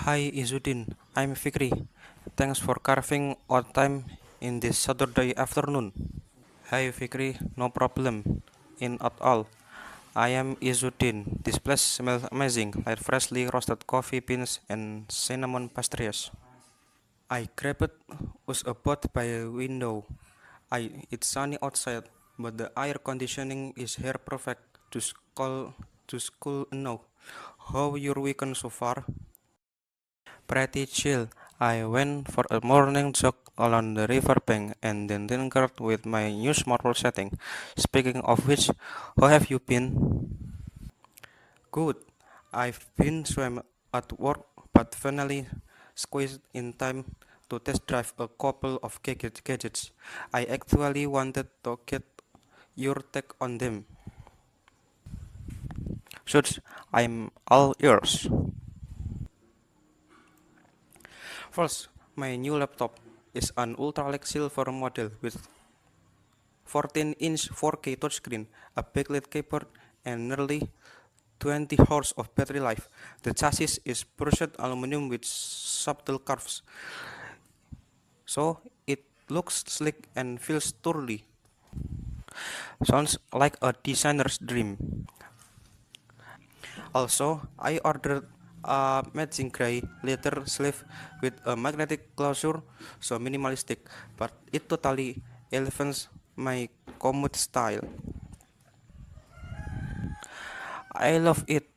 Hi Izzuddin, I'm Fikri. Thanks for carving out time in this Saturday afternoon. Hi Fikri, no problem in at all. I am Izzuddin. This place smells amazing, like freshly roasted coffee beans and cinnamon pastries. I grabbed us a boat by a window. It's sunny outside, but the air conditioning is here perfect to school now. How your weekend so far? Pretty chill. I went for a morning jog along the riverbank and then tinkered with my new smartwatch setting. Speaking of which, how have you been? Good. I've been swam at work, but finally squeezed in time to test drive a couple of gadgets. I actually wanted to get your take on them. Such, I'm all yours. First, my new laptop is an ultralight silver model with 14-inch 4K touchscreen, a backlit keyboard, and nearly 20 hours of battery life. The chassis is brushed aluminum with subtle curves, so it looks sleek and feels sturdy. Sounds like a designer's dream. Also, I ordered a matching gray leather sleeve with a magnetic closure, so minimalistic, but it totally elevates my commute style. I love it.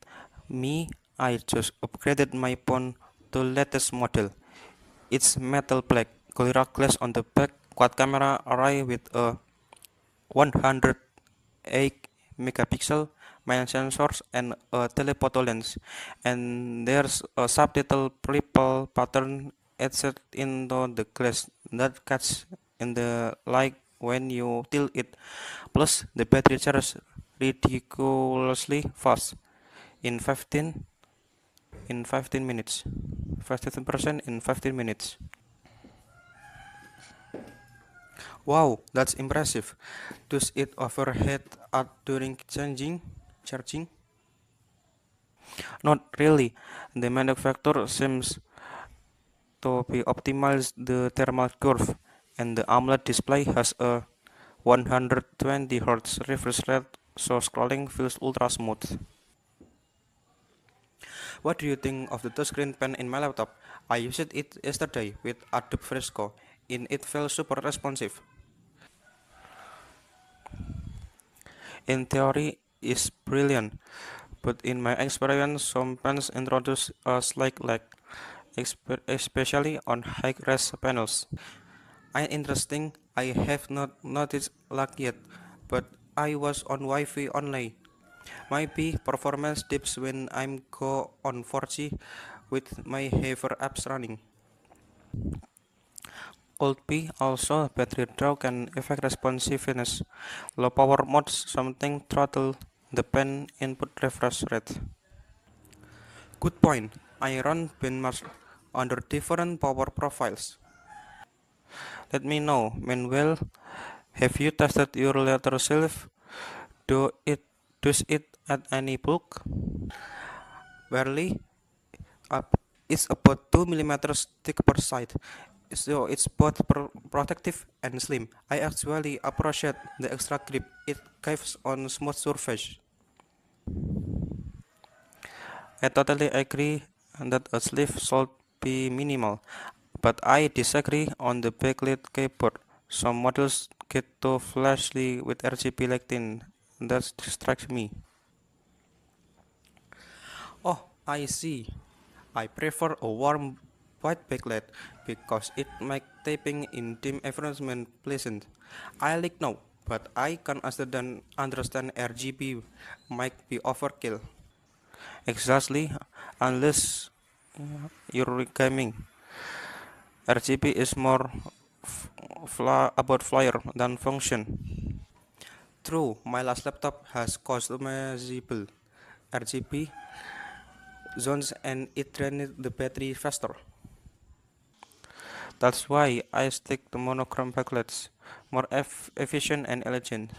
Me, I just upgraded my phone to latest model. It's metal black, Gorilla Glass on the back, quad camera array with a 108 megapixel main sensors and a telephoto lens. And there's a subtitle purple pattern etched into the glass that catches in the light when you tilt it. Plus, the battery charges ridiculously fast in 15 minutes. 15% in 15 minutes. Wow, that's impressive. Does it overheat at during charging? Not really. The manufacturer seems to be optimized the thermal curve, and the AMOLED display has a 120 Hz refresh rate, so scrolling feels ultra smooth. What do you think of the touchscreen pen in my laptop? I used it yesterday with Adobe Fresco, and it felt super responsive. In theory, it's brilliant, but in my experience, some pens introduce a slight lag, especially on high-res panels. Interesting, I have not noticed lag yet, but I was on Wi-Fi only. Maybe performance dips when I'm go on 4G with my heavier apps running. Could be also battery draw can affect responsiveness. Low power modes something throttle the pen input refresh rate. Good point. I run benchmarks under different power profiles. Let me know. Meanwhile, have you tested your letter self? Do it does it add any bulk? Barely. Up it's about 2 millimeters thick per side. So it's both protective and slim. I actually appreciate the extra grip it gives on smooth surface. I totally agree that a sleeve should be minimal, but I disagree on the backlit keyboard. Some models get too flashy with RGB lighting. That distracts me. Oh, I see. I prefer a warm white backlight because it makes typing in dim environment pleasant. I like now, but I can understand RGB might be overkill. Exactly, unless you're gaming. RGB is more about flair than function. True, my last laptop has customizable RGB zones and it drained the battery faster. That's why I stick to monochrome backlights, more efficient and elegant.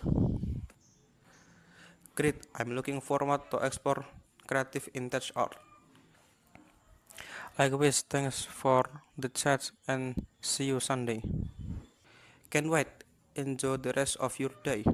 Great, I'm looking forward to explore creative vintage art. Likewise, thanks for the chat and see you Sunday. Can't wait. Enjoy the rest of your day.